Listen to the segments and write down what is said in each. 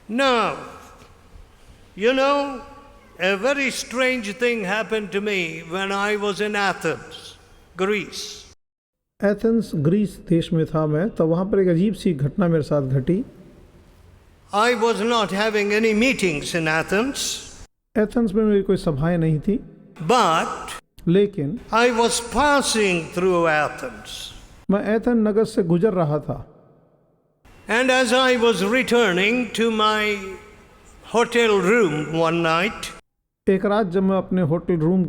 Now, you know, a very strange thing happened to me when I was in Athens, Greece. Athens Greece देश में था मैं, तब वहाँ पर एक अजीब सी घटना मेरे साथ घटी। I was not having any meetings in Athens, Athens में मेरी कोई सभाएं नहीं थी, but लेकिन I was passing through Athens. मैं एथेंस नगर से गुजर रहा था। And as I was returning to my hotel room one night, एक रात जब मैं अपने होटल रूम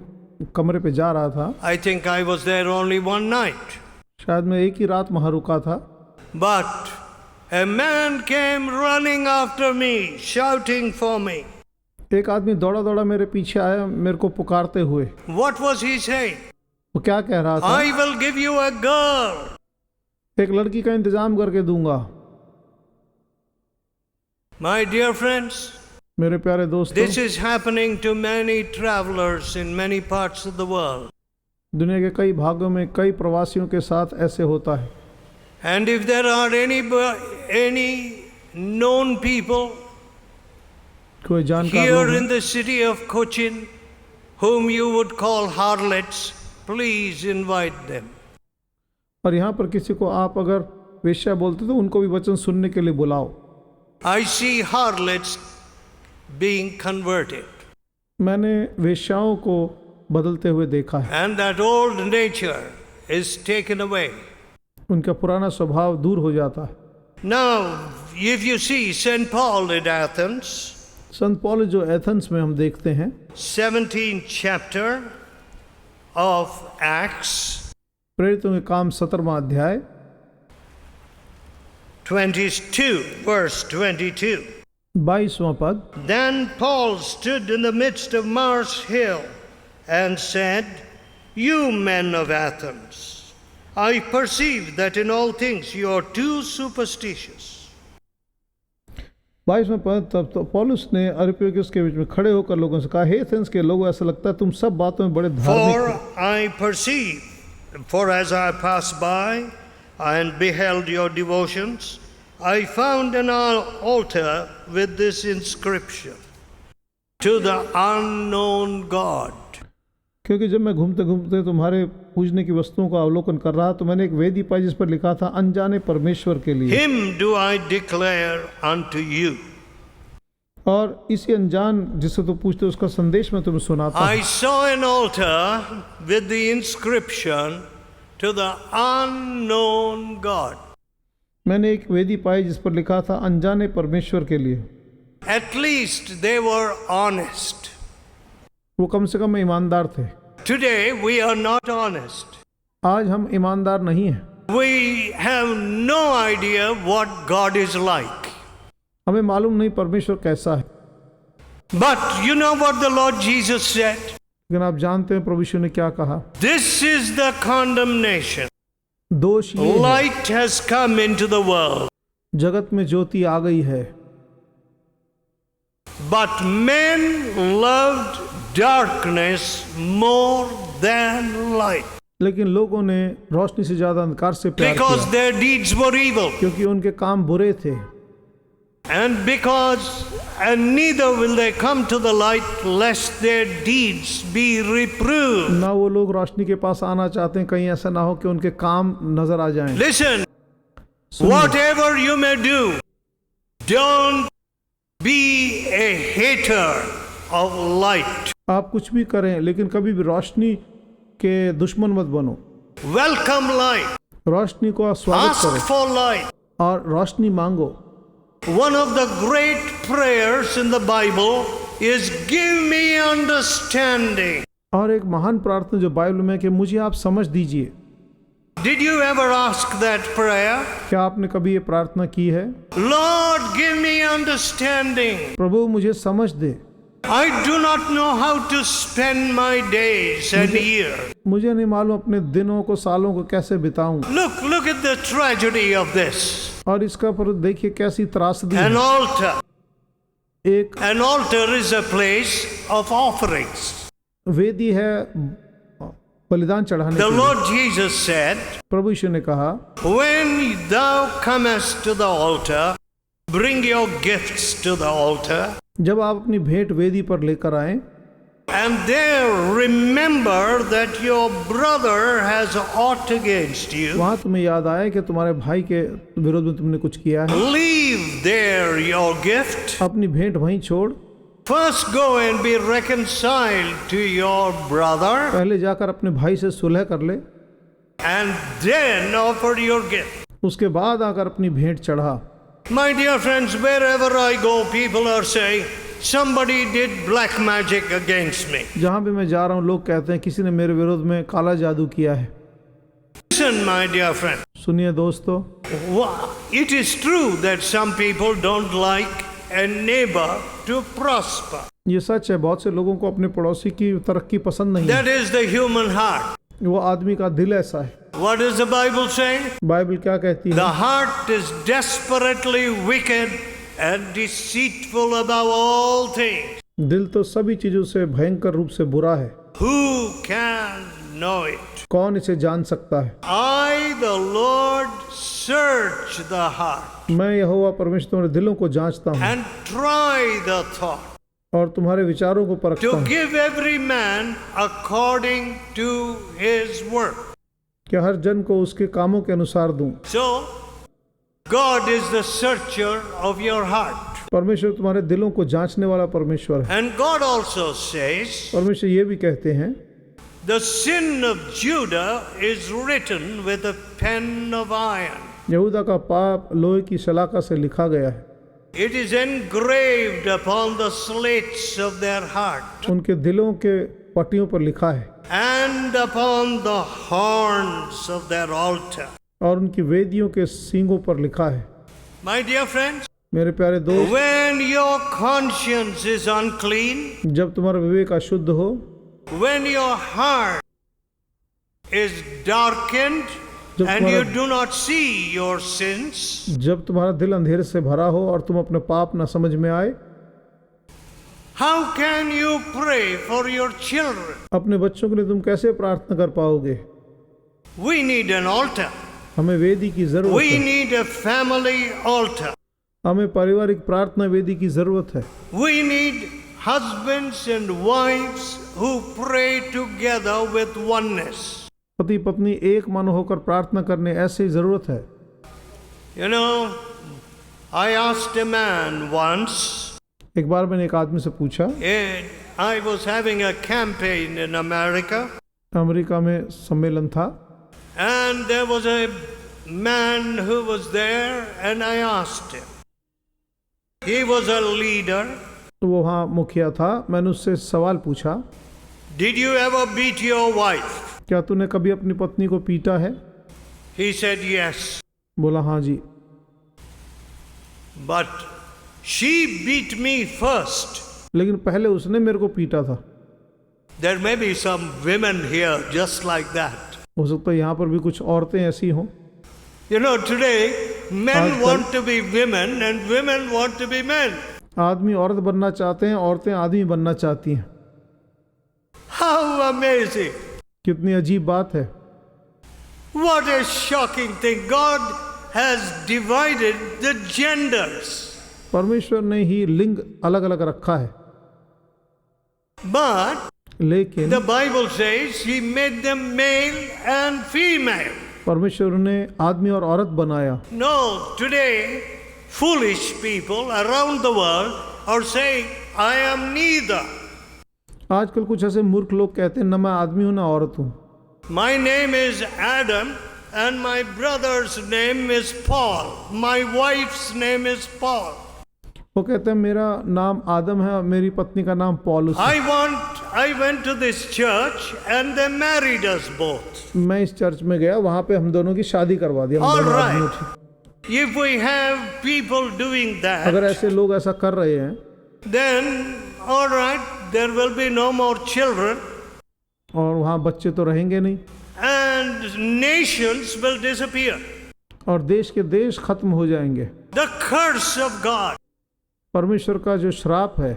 कमरे पे जा रहा था, I think I was there only one night, शायद मैं एक ही रात वहाँ रुका था, but a man came running after me, shouting for me. एक आदमी दौड़ा दौड़ा मेरे पीछे आया, मेरे को पुकारते हुए। What was he saying? वो क्या कह रहा था? I will give you a girl. एक लड़की का इंतजाम करके दूंगा। My dear friends, मेरे प्यारे दोस्तों, this is happening to many travelers in many parts of the world. दुनिया के कई भागों में कई प्रवासियों के साथ ऐसे होता है। And if there are any known people कोई जानकार here लोग in हैं, the city of Cochin whom you would call harlots, please invite them. और यहाँ पर किसी को आप अगर वेश्या बोलते तो उनको भी वचन सुनने के लिए बुलाओ। I see harlots being converted. मैंने वेश्याओं को बदलते हुए देखा है, And that old nature is taken away. उनका पुराना स्वभाव दूर हो जाता है। Now, if you see St. Paul in Athens, संत पौलुस जो एथेंस में हम देखते हैं, 17th chapter of Acts, प्रेरितों के काम 17वां अध्याय 22, verse 22. 22वां पद। Then Paul stood in the midst of Mars Hill and said, You men of Athens, I perceive that in all things you are too superstitious. 22वां पद। तब तो पौलुस ने अरियोपागुस के बीच में खड़े होकर लोगों से कहा, हे एथेंस के लोगों, ऐसा लगता है तुम सब बातों में बड़े धार्मिक For हो। I perceive, for as I passed by and beheld your devotions, I found an altar with this inscription, To the unknown God. क्योंकि जब मैं घूमते घूमते तुम्हारे पूजने की वस्तुओं का अवलोकन कर रहा तो मैंने एक वेदी पाई जिस पर लिखा था अनजाने परमेश्वर के लिए, Him do I declare unto you. और इसी अनजान जिससे तुम पूछते हो उसका संदेश मैं तुम्हें सुनाता I हूँ। saw an altar with the inscription, To the unknown God. मैंने एक वेदी पाई जिस पर लिखा था अनजाने परमेश्वर के लिए। At least they were honest. वो कम से कम ईमानदार थे। Today we are not honest. आज हम ईमानदार नहीं हैं। We have no idea what God is like. हमें मालूम नहीं परमेश्वर कैसा है। But you know what the Lord Jesus said? लेकिन आप जानते हैं प्रभु यीशु ने क्या कहा? This is the condemnation. दोष ये है, Light has come into the world, जगत में ज्योति आ गई है, but men loved darkness more than light, लेकिन लोगों ने रोशनी से ज्यादा अंधकार से प्यार because किया, their deeds were evil. क्योंकि उनके काम बुरे थे। And neither will they come to the light lest their deeds be reproved. ना वो लोग रोशनी के पास आना चाहते हैं, कहीं ऐसा ना हो कि उनके काम नजर आ जाएं। Listen, सुनिए, whatever you may do, don't be a hater of light. आप कुछ भी करें लेकिन कभी भी रोशनी के दुश्मन मत बनो। Welcome light. रोशनी को स्वागत Ask करो for light. और रोशनी मांगो। One of the great prayers in the Bible is give me understanding. और एक महान प्रार्थना जो बाइबल में है कि मुझे आप समझ दीजिए। Did you ever ask that prayer? क्या आपने कभी ये प्रार्थना की है? Lord, give me understanding. प्रभु मुझे समझ दे, I do not know how to spend my days and years. मुझे नहीं मालूम अपने दिनों को सालों को कैसे बिताऊं। Look at the tragedy of this. और इसका पर देखिए कैसी त्रासदी An है। altar. एक An altar is a place of offerings. वेदी है बलिदान चढ़ाने The के लिए। Lord Jesus said, प्रभु यीशु ने कहा, when thou comest to the altar, Bring your gifts to the altar, जब आप अपनी भेंट वेदी पर लेकर आएं and there remember that your brother has aught against you. वहाँ तुम्हें याद आए कि तुम्हारे भाई के विरोध में तुमने कुछ किया है, Leave there your gift. अपनी भेंट वहीं छोड़, First go and be reconciled to your brother, पहले जाकर अपने भाई से सुलह कर ले, and then offer your gift. उसके बाद आकर अपनी भेंट चढ़ा। My dear friends, wherever I go, people are saying, somebody did black magic against me. जहाँ भी मैं जा रहा हूँ लोग कहते हैं किसी ने मेरे विरोध में काला जादू किया है। Listen, my dear friend. सुनिए दोस्तों, It is true that some people don't like a neighbor to prosper. ये सच है, बहुत से लोगों को अपने पड़ोसी की तरक्की पसंद नहीं है। That is the human heart. वो आदमी का दिल ऐसा है। What does the Bible say? Bible क्या कहती है? The heart is desperately wicked and deceitful above all things. दिल तो सभी चीजों से भयंकर रूप से बुरा है, Who can know it? कौन इसे जान सकता है? I, the Lord, search the heart मैं यहोवा परमेश्वर तुम्हारे दिलों को जांचता हूँ and try the thought, और तुम्हारे विचारों को परखता to हूँ give every man according to his work. कि हर जन को उसके कामों के अनुसार दूं। So, God is the searcher of your heart. परमेश्वर तुम्हारे दिलों को जांचने वाला परमेश्वर है। And God also says, परमेश्वर ये भी कहते हैं, the sin of Judah is written with a pen of iron. यहूदा का पाप लोहे की शलाका से लिखा गया है, It is engraved upon the slates of their heart उनके दिलों के पट्टियों पर लिखा है and upon the horns of their altar. और उनकी वेदियों के सींगों पर लिखा है। My dear friends, मेरे प्यारे दोस्त, when your conscience is unclean, जब तुम्हारा विवेक अशुद्ध हो, when your heart is darkened जब and you तुम्हारा do not see your sins, जब तुम्हारा दिल अंधेरे से भरा हो और तुम अपने पाप ना समझ में आए, how can you pray for your children? अपने बच्चों के लिए तुम कैसे प्रार्थना कर पाओगे? We need an altar. हमें वेदी की जरूरत We है, need a family altar. हमें पारिवारिक प्रार्थना वेदी की जरूरत है। We need husbands and wives who pray together with oneness. पति पत्नी एक मन होकर प्रार्थना करने ऐसी जरूरत है। You know, I asked a man once, एक बार मैंने एक आदमी से पूछा, I was having a campaign in America, America में सम्मेलन था and there was a man who was there, and I asked him. He was a leader. तो वो वहाँ मुखिया था। मैंने उससे सवाल पूछा, Did you ever beat your wife? क्या तूने कभी अपनी पत्नी को पीटा है? He said yes. बोला हाँ जी, But she beat me first. लेकिन पहले उसने मेरे को पीटा था। There may be some women here just like that. हो सकता है यहाँ पर भी कुछ औरतें ऐसी हों। You know, today men आजकल- want to be women and women want to be men. आदमी औरत बनना चाहते हैं, औरतें आदमी बनना चाहती हैं। How amazing! कितनी अजीब बात है। What a shocking thing. God has divided the genders. परमेश्वर ने ही लिंग अलग अलग रखा है, But लेकिन the Bible says He made them male and female. परमेश्वर ने आदमी और औरत बनाया। No, today foolish people around the world are saying, I am neither. आजकल कुछ ऐसे मूर्ख लोग कहते हैं, न मैं आदमी हूँ ना औरत हूँ। My name is Adam and my brother's name is Paul. My wife's name is Paul. वो कहते हैं मेरा नाम आदम है और मेरी पत्नी का नाम पौलुस है। I went to this church and they married us both. मैं इस चर्च में गया, वहाँ पे हम दोनों की शादी करवा दी। हम All दोनों right. आदमी थे। If we have people doing अगर that, ऐसे लोग ऐसा कर रहे हैं, then all right, there will be no more children और वहाँ बच्चे तो रहेंगे नहीं, and nations will disappear. और देश के देश खत्म हो जाएंगे। The curse of God. परमेश्वर का जो श्राप है,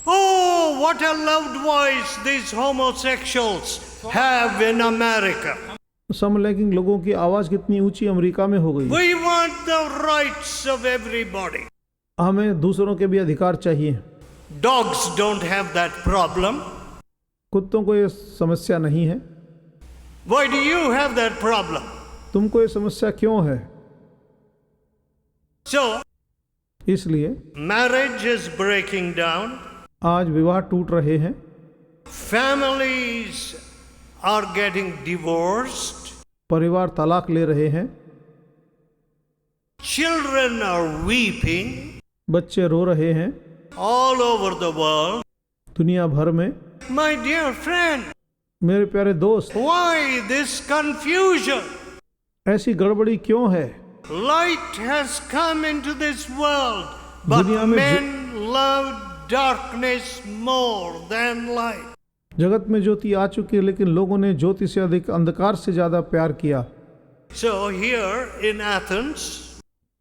Oh, what a loud voice these homosexuals have in America. समलैंगिक लोगों की आवाज़ कितनी ऊंची अमेरिका में हो गई। We want the rights of everybody. हमें दूसरों के भी अधिकार चाहिए। Dogs don't have that problem. कुत्तों को ये समस्या नहीं है। Why do you have that problem? तुमको ये समस्या क्यों है? So, इसलिए marriage is breaking down. आज विवाह टूट रहे हैं, Families are getting divorced. परिवार तलाक ले रहे हैं, Children are weeping बच्चे रो रहे हैं all over the world. दुनिया भर में। My dear friend, मेरे प्यारे दोस्त, why this confusion? ऐसी गड़बड़ी क्यों है? Light has come into this world, but दुनिया में men love darkness more than light. जगत में ज्योति आ चुकी है, लेकिन लोगों ने ज्योति से अधिक अंधकार से ज्यादा प्यार किया। So here in Athens,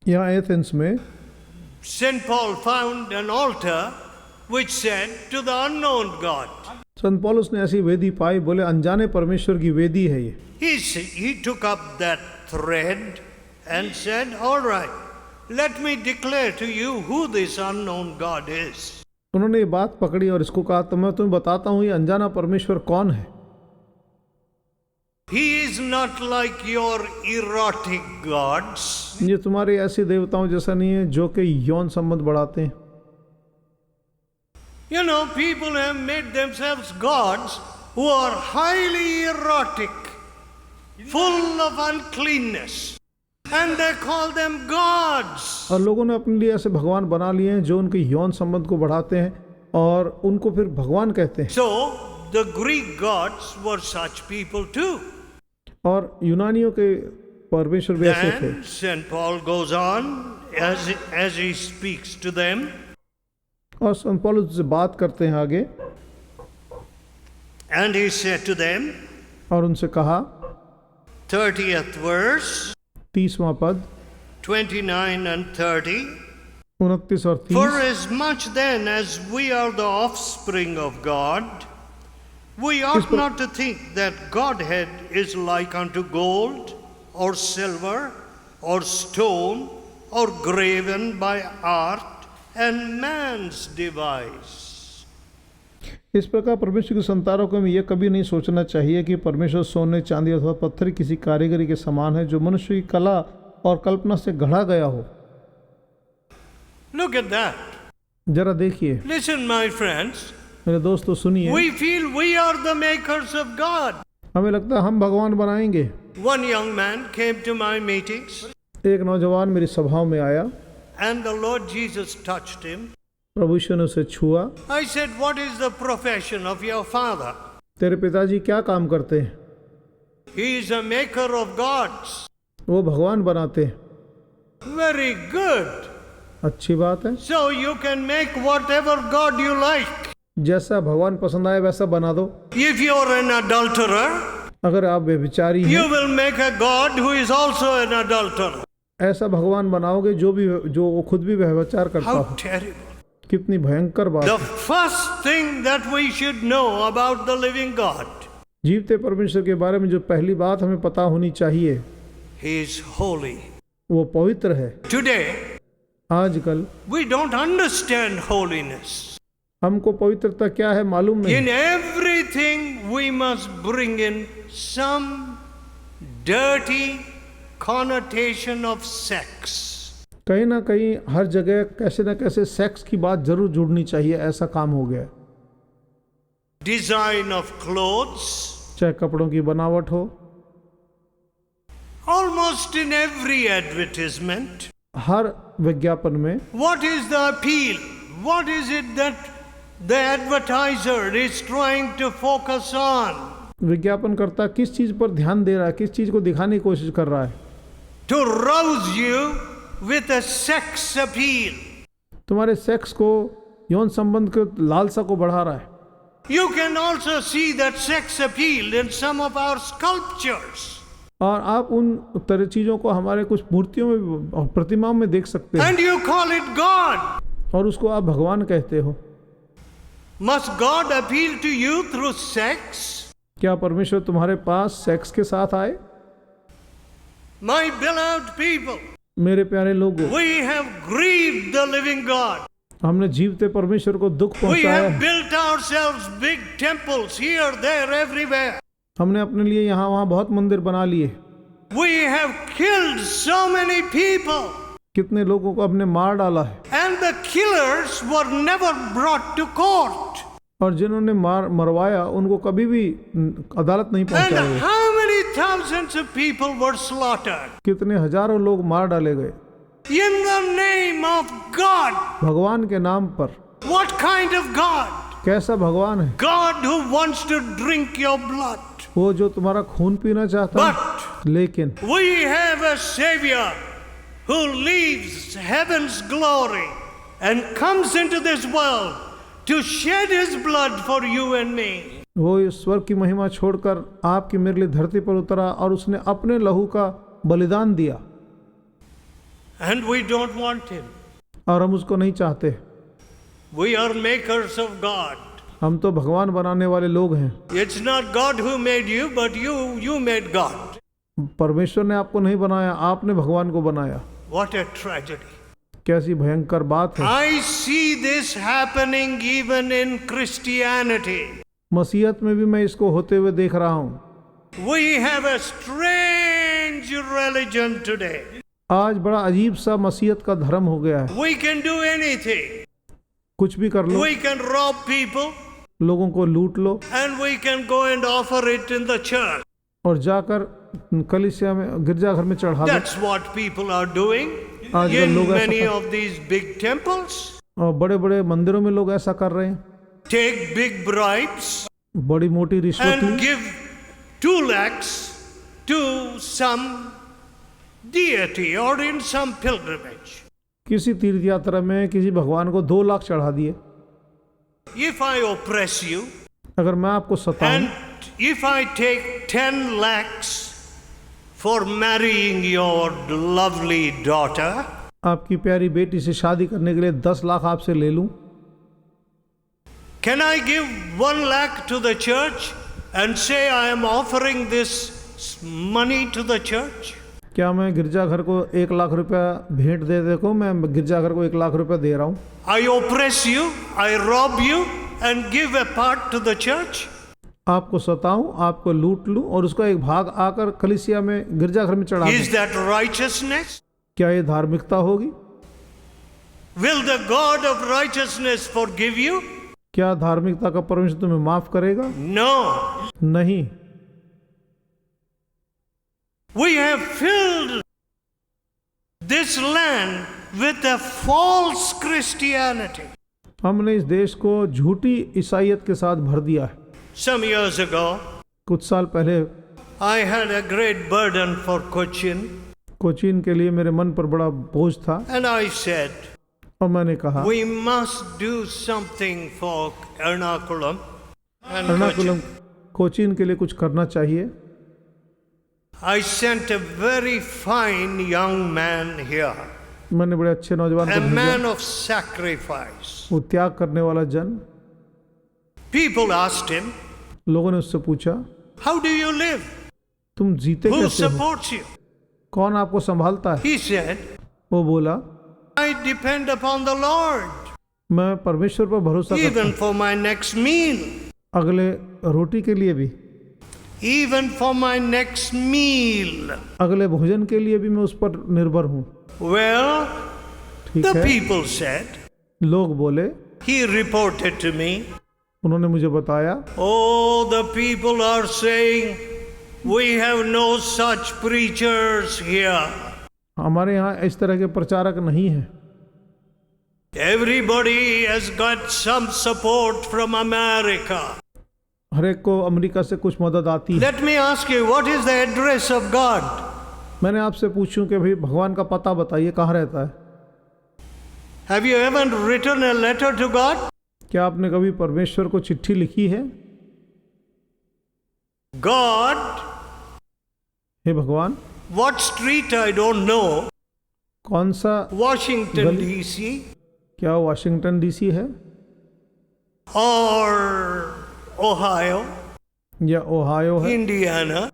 यहाँ एथेंस में St. Paul found an altar which said to the unknown God. संत पौलुस ने ऐसी वेदी पाई, बोले अनजाने परमेश्वर की वेदी है ये। He took up that thread and said, all right, let me declare to you who this unknown God is. उन्होंने ये बात पकड़ी और इसको कहा, तो मैं तुम्हें बताता हूँ ये अनजाना परमेश्वर कौन है। He is not like your erotic gods. ये तुम्हारे ऐसे देवताओं जैसा नहीं है जो कि यौन संबंध बढ़ाते हैं। You know, people have made themselves gods who are highly erotic, full of uncleanness, and they call them gods. और लोगों ने अपने लिए ऐसे भगवान बना लिए हैं जो उनके यौन संबंध को बढ़ाते हैं और उनको फिर भगवान कहते हैं। So the Greek gods were such people too. और यूनानियों के परमेश्वर भी ऐसे थे। Then St. Paul goes on as he speaks to them. और संत पौलुस से बात करते हैं आगे, And he said to them, और उनसे कहा, 30th verse, 30वां पद, 29 and 30. 29 और 30। For as much then as we are the offspring of God, we ought not to think that Godhead is like unto gold or silver or stone or graven by art and man's device. इस प्रकार परमेश्वर की संतानों को हमें यह कभी नहीं सोचना चाहिए कि परमेश्वर सोने, चांदी अथवा पत्थर किसी कारीगरी के समान है जो मनुष्य की कला और कल्पना से गढ़ा गया हो। Look at that. जरा देखिए Listen, my friends. मेरे दोस्तों, सुनिए। We feel we are the makers of God. हमें लगता है हम भगवान बनाएंगे। One young man came to my meetings, एक नौजवान मेरी सभाओं में आया, and the Lord Jesus touched him. प्रभु यीशु ने उसे छुआ। I said, what is the profession of your father? तेरे पिताजी क्या काम करते हैं? He is a maker of gods. वो भगवान बनाते हैं। Very good. अच्छी बात है। So you can make whatever God you like. जैसा भगवान पसंद आए वैसा बना दो। If you are an adulterer, अगर आप व्यभिचारी you हैं, will make a God who is also an adulterer. ऐसा भगवान बनाओगे जो वो खुद भी व्यभिचार करता How हो। terrible. कितनी भयंकर बात The है। first thing that we should know about the living God, जीवते परमेश्वर के बारे में जो पहली बात हमें पता होनी चाहिए, He is holy. वो पवित्र है। Today, आजकल we don't understand holiness. हमको पवित्रता क्या है मालूम नहीं। In everything we must bring in some dirty connotation of sex. कहीं ना कहीं हर जगह कैसे ना कैसे सेक्स की बात जरूर जुड़नी चाहिए, ऐसा काम हो गया। Design of clothes. चाहे कपड़ों की बनावट हो, Almost in every advertisement. हर विज्ञापन में What is the appeal? What is it that the advertiser is trying to focus on? विज्ञापनकर्ता किस चीज पर ध्यान दे रहा है, किस चीज को दिखाने की कोशिश कर रहा है? To rouse you with a sex appeal. तुम्हारे सेक्स को, यौन संबंध के लालसा को बढ़ा रहा है। You can also see that sex appeal in some of our sculptures. और आप उन तरह चीजों को हमारे कुछ मूर्तियों में और प्रतिमाओं में देख सकते हैं, And you call it God. और उसको आप भगवान कहते हो। Must God appeal to you through sex? क्या परमेश्वर तुम्हारे पास सेक्स के साथ आए? My beloved people, मेरे प्यारे लोगों, we have grieved the living God. हमने जीवते परमेश्वर को दुख We पहुंचाया have है। built ourselves big temples here, there, everywhere. हमने अपने लिए यहाँ वहाँ बहुत मंदिर बना लिए। We have killed so many people. कितने लोगों को हमने मार डाला है, And the killers were never brought to court. और जिन्होंने मरवाया उनको कभी भी अदालत नहीं And पहुंचाए। how many thousands of people were slaughtered? कितने हजारों लोग मार डाले गए In the name of God. भगवान के नाम पर। What kind of God? कैसा भगवान है? God who wants to drink your blood. वो जो तुम्हारा खून पीना चाहता है। But लेकिन we have a Savior who leaves heaven's glory and comes into this world to shed his blood for you and me. वो ईश्वर की महिमा छोड़कर आपकी मेरे लिए धरती पर उतरा और उसने अपने लहू का बलिदान दिया, And we don't want him. और हम उसको नहीं चाहते। We are makers of God. हम तो भगवान बनाने वाले लोग हैं। It's not God who made you, but you made God. परमेश्वर ने आपको नहीं बनाया, आपने भगवान को बनाया। What a tragedy. कैसी भयंकर बात है। I see this happening even in Christianity. मसीहत में भी मैं इसको होते हुए देख रहा हूँ। We have a strange religion today. आज बड़ा अजीब सा मसीहत का धर्म हो गया है। We can do anything. कुछ भी कर लो, We can rob people लोगों को लूट लो and we can go and offer it in the church. और जाकर कलीसिया में, गिरजाघर में चढ़ा दो। That's what people are doing आजकल in लोग ऐसा many of these big temples. और बड़े बड़े मंदिरों में लोग ऐसा कर रहे हैं। Take big bribes बड़ी मोटी रिश्वत and Lee give 2 lakhs to some deity or in some pilgrimage. किसी तीर्थ यात्रा में किसी भगवान को 2 लाख चढ़ा दिए। If I oppress you अगर मैं आपको सताऊं and if I take 10 lakhs for marrying your lovely daughter, आपकी प्यारी बेटी से शादी करने के लिए 10 लाख आपसे ले लूं, can I give 1 lakh to the church and say I am offering this money to the church? क्या मैं गिरजाघर को 1 लाख रुपया भेंट दे देखो, मैं गिरजाघर को 1 लाख रुपया दे रहा हूँ। I oppress you, I rob you and give a part to the church? आपको सताऊं, आपको लूट लूं और उसका एक भाग आकर कलीसिया में, गिरजाघर में चढ़ा Is दूं। that righteousness? क्या ये धार्मिकता होगी? Will the God of righteousness forgive you? क्या धार्मिकता का परमेश्वर तुम्हें माफ करेगा? No. नहीं। We have filled this land with a false Christianity. हमने इस देश को झूठी ईसाईयत के साथ भर दिया है। Some years ago, कुछ साल पहले I had a great burden for Cochin, Cochin के लिए मेरे मन पर बड़ा बोझ था and I said, और मैंने कहा we must do something for Ernakulam and Ernakulam, Cochin. Cochin के लिए कुछ करना चाहिए। I sent a very fine young man here, मैंने बड़े अच्छे नौजवान a को भेजा, man of sacrifice. वो त्याग करने वाला जन। People asked him, लोगों ने उससे पूछा, how do you live? तुम जीते Who कैसे हो? supports you? कौन आपको संभालता है? He said, वो बोला, I depend upon the Lord, मैं परमेश्वर पर भरोसा करता even हूँ, for my next meal. अगले रोटी के लिए भी, Even for my next meal. अगले भोजन के लिए भी मैं उस पर निर्भर हूँ। Well, ठीक the है। people said, लोग बोले, he reported to me, उन्होंने मुझे बताया, oh, the people are saying, we have no such preachers here. हमारे यहाँ इस तरह के प्रचारक नहीं हैं। Everybody has got some support from America. हर एक को अमेरिका से कुछ मदद आती है। Let me ask you, what is the address of God? मैंने आपसे पूछूं कि भाई भगवान का पता बताइए, कहाँ रहता है? Have you ever written a letter to God? क्या आपने कभी परमेश्वर को चिट्ठी लिखी है? God, हे भगवान, what street I don't know, कौन सा, Washington गली- DC क्या वाशिंगटन डीसी है or Ohio, या ओहायो है Indiana.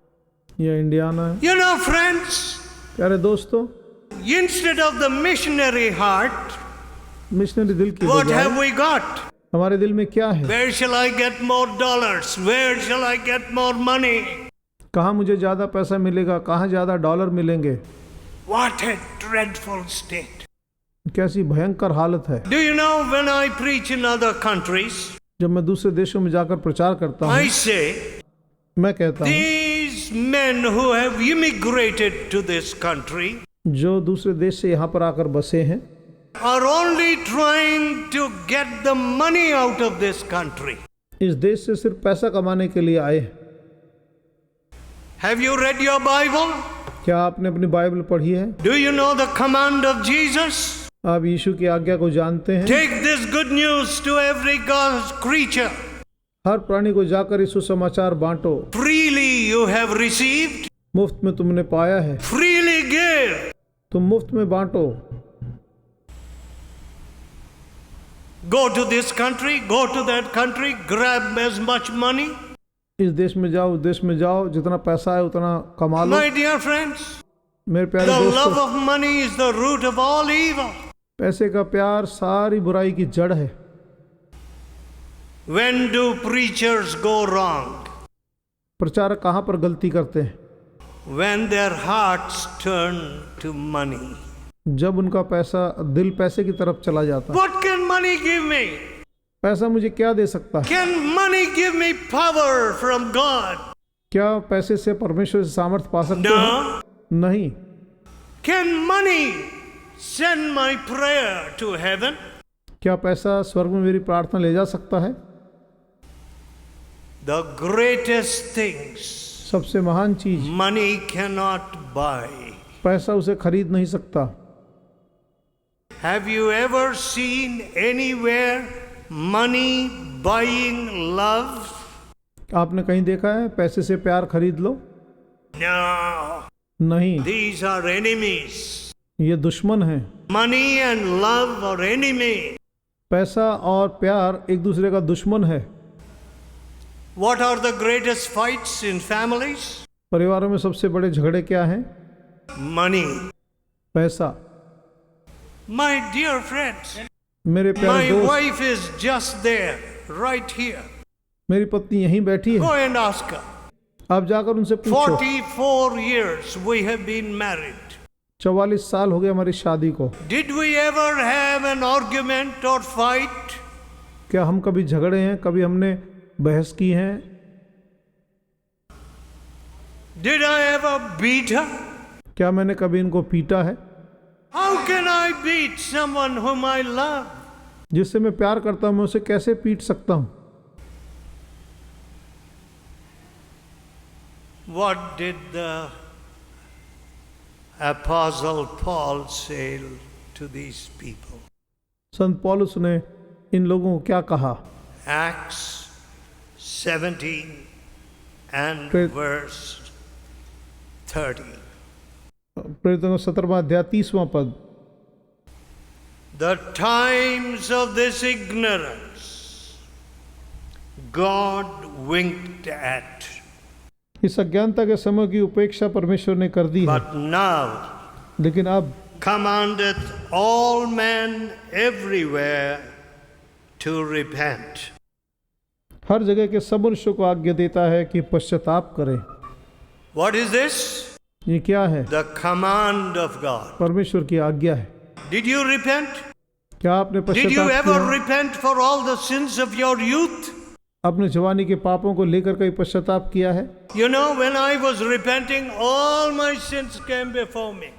या इंडियाना है? You know, friends, प्यारे दोस्तों, instead of the missionary heart, missionary दिल की what बजाय have we got? हमारे दिल में क्या है? Where shall I get more dollars? Where shall I get more money? कहाँ मुझे ज़्यादा पैसा मिलेगा, कहाँ ज़्यादा डॉलर मिलेंगे? What a dreadful state. कैसी भयंकर हालत है। Do you know, when I preach in other countries, जब मैं दूसरे देशों में जाकर प्रचार करता I हूँ, say, मैं कहता हूँ these men who have immigrated to this country जो दूसरे देश से यहाँ पर आकर बसे हैं, are only trying to get the money out of this country. इस देश से सिर्फ पैसा कमाने के लिए आए हैं। Have you read your Bible? क्या आपने अपनी बाइबल पढ़ी है? Do you know the command of Jesus? आप यीशु की आज्ञा को जानते हैं? Take this good news to every God's creature. हर प्राणी को जाकर यीशु समाचार बांटो। Freely you have received, मुफ्त में तुमने पाया है, freely give. तुम मुफ्त में बांटो। Go to this country, go to that country, grab as much money. इस देश में जाओ, उस देश में जाओ, जितना पैसा है उतना कमा लो। My dear friends, मेरे प्यारे the love दोस्तों, of money is the root of all evil. पैसे का प्यार सारी बुराई की जड़ है। When do preachers go wrong? प्रचारक कहाँ पर गलती करते हैं? When their hearts turn to money. जब उनका दिल पैसे की तरफ चला जाता है। What can money give me? पैसा मुझे क्या दे सकता है? Can money give me power from God? क्या पैसे से परमेश्वर से सामर्थ्य पा सकते हैं? No. नहीं। Can money send my prayer to heaven? क्या पैसा स्वर्ग में मेरी प्रार्थना ले जा सकता है? The greatest things सबसे महान चीज money cannot buy. पैसा उसे खरीद नहीं सकता। Have you ever seen anywhere money buying love? आपने कहीं देखा है पैसे से प्यार खरीद लो? No. नहीं, These are enemies. ये दुश्मन हैं। Money and love are enemies. पैसा और प्यार एक दूसरे का दुश्मन है। What are the greatest fights in families? परिवारों में सबसे बड़े झगड़े क्या हैं? Money. पैसा। My dear friends, मेरे प्यारे my दोस्त, wife is just there, right here. मेरी पत्नी यहीं बैठी Go है, and ask her. आप जाकर उनसे पूछो। 44 years we have been married. 44 साल हो गए हमारी शादी को। Did we ever have an argument or fight? क्या हम कभी झगड़े हैं, कभी हमने बहस की है? Did I ever beat her? क्या मैंने कभी इनको पीटा है? How can I beat someone whom I love? जिससे मैं प्यार करता हूं मैं उसे कैसे पीट सकता हूं? What did the Apostle Paul say to these people? संत पौलुस ने इन लोगों को क्या कहा? Acts 17 and Praise- verse 30. प्रेरितों का 17वां अध्याय 30वां पद। The times of this ignorance God winked at, इस अज्ञानता के समय की उपेक्षा परमेश्वर ने कर दी है, but now लेकिन अब commandeth all men everywhere to repent. हर जगह के सब मनुष्यों को आज्ञा देता है कि पश्चाताप करें। What is this? ये क्या है? The command of God. परमेश्वर की आज्ञा है। Did you repent? क्या आपने Did you पश्चाताप ever किया? repent for all the sins of your youth? अपने जवानी के पापों को लेकर कहीं पश्चाताप किया है? You know, when I was repenting, all my sins came before me.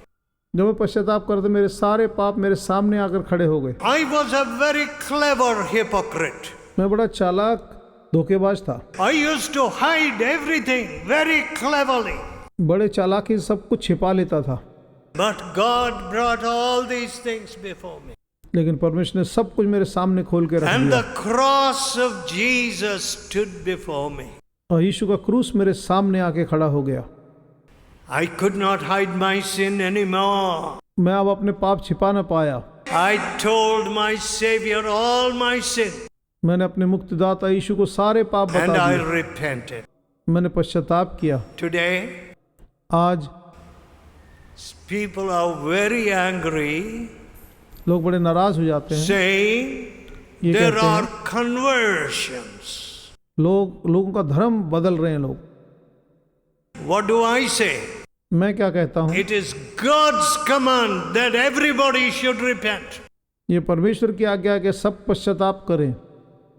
जब मैं पश्चाताप करते मेरे सारे पाप मेरे सामने आकर खड़े हो गए। I was a very clever hypocrite. मैं बड़ा चालाक धोखेबाज था। I used to hide everything very cleverly. बड़े चालाकी से सब कुछ छिपा लेता था, But God brought all these things before me. लेकिन परमेश्वर ने सब कुछ मेरे सामने खोल के रख And दिया the cross of Jesus stood before me. और यीशु का क्रूस मेरे सामने आके खड़ा हो गया। I could not hide my sin anymore. मैं अब अपने पाप छिपा न पाया। I told my Savior all my sin मैंने अपने मुक्तिदाता यीशु को सारे पाप and बता I दिए। repented. मैंने पश्चाताप किया। Today, आज People are very angry, लोग बड़े नाराज हो जाते हैं, saying ये there कहते are हैं conversions. लोगों का धर्म बदल रहे हैं लोग। What do I say? मैं क्या कहता हूँ, It is God's command that everybody should repent. ये परमेश्वर की आज्ञा है कि सब पश्चाताप करें,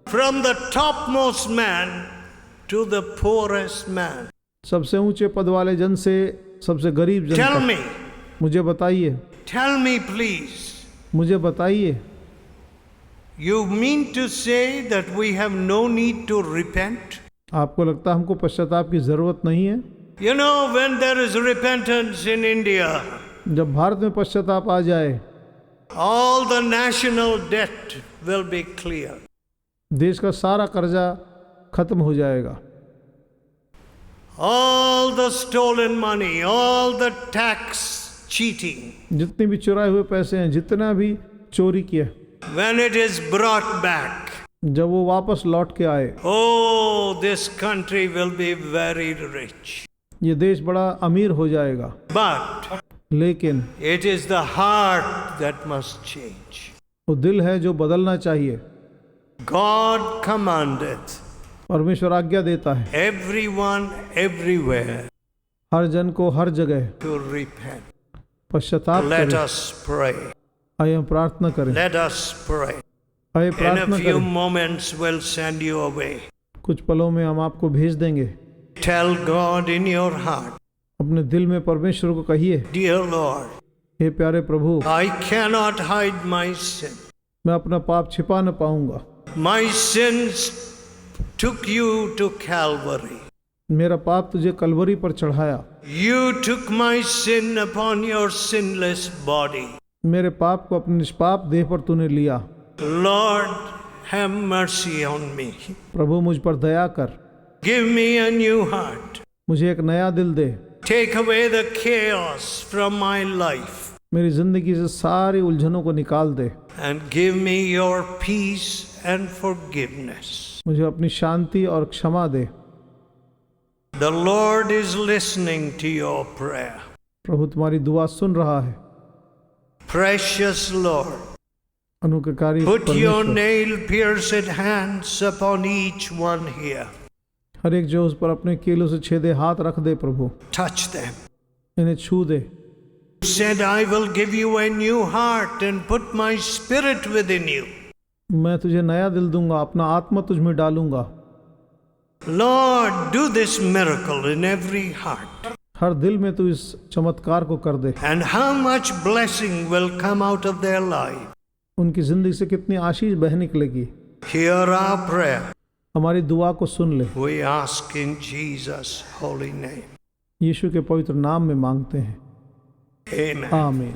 From the topmost man to the poorest man. सबसे ऊंचे पद वाले जन से सबसे गरीब जन Tell तक। me, मुझे बताइए, tell me please. मुझे बताइए, You mean to say that we have no need to repent? आपको लगता है हमको पश्चाताप की जरूरत नहीं है? You know, when there is repentance in India, जब भारत में पश्चाताप आ जाए, all the national debt will be clear. देश का सारा कर्जा खत्म हो जाएगा, All the stolen money, all the tax cheating, जितने भी चुराए हुए पैसे हैं, जितना भी चोरी किया, when it is brought back, जब वो वापस लौट के आए, oh, this country will be very rich. ये देश बड़ा अमीर हो जाएगा। But लेकिन it is the heart that must change. वो दिल है जो बदलना चाहिए। God commandeth परमेश्वर आज्ञा देता है everyone, everywhere हर जन को हर जगह to repent. पश्चाताप Let करें। us pray. आइए हम प्रार्थना करें, Let us pray. आइए In a प्रार्थना few करें। moments, we'll send you away. कुछ पलों में हम आपको भेज देंगे। Tell God in your heart, अपने दिल में परमेश्वर को कहिए, Dear Lord, हे प्यारे प्रभु, I cannot hide my sin. मैं अपना पाप छिपा न पाऊंगा। My sins took you to Calvary. मेरा पाप तुझे कलवरी पर चढ़ाया। You took my sin upon your sinless body. मेरे पाप को अपने निष्पाप देह पर तूने लिया। Lord, have mercy on me. प्रभु मुझ पर दया कर, Give me a new heart. मुझे एक नया दिल दे। Take away the chaos from my life मेरी जिंदगी से सारी उलझनों को निकाल दे। and give me your peace and forgiveness. मुझे अपनी शांति और क्षमा दे। The Lord is listening to your prayer. प्रभु तुम्हारी दुआ सुन रहा है। Precious Lord, अनुग्रहकारी put your परमेश्वर, nail-pierced hands upon each one here. हर एक जो उस पर अपने कीलों से छेदे हाथ रख दे। प्रभु Touch them. इन्हें छू दे। You said, I will give you a new heart and put my spirit within you. मैं तुझे नया दिल दूंगा, अपना आत्मा तुझ में डालूंगा। Lord, do this miracle in every heart. हर दिल में तू इस चमत्कार को कर दे। And how much blessing will come out of their life. उनकी जिंदगी से कितनी आशीष बह निकलेगी। Hear our prayer. हमारी दुआ को सुन ले। We ask in Jesus' holy name. यीशु के पवित्र नाम में मांगते हैं, Amen. आमीन।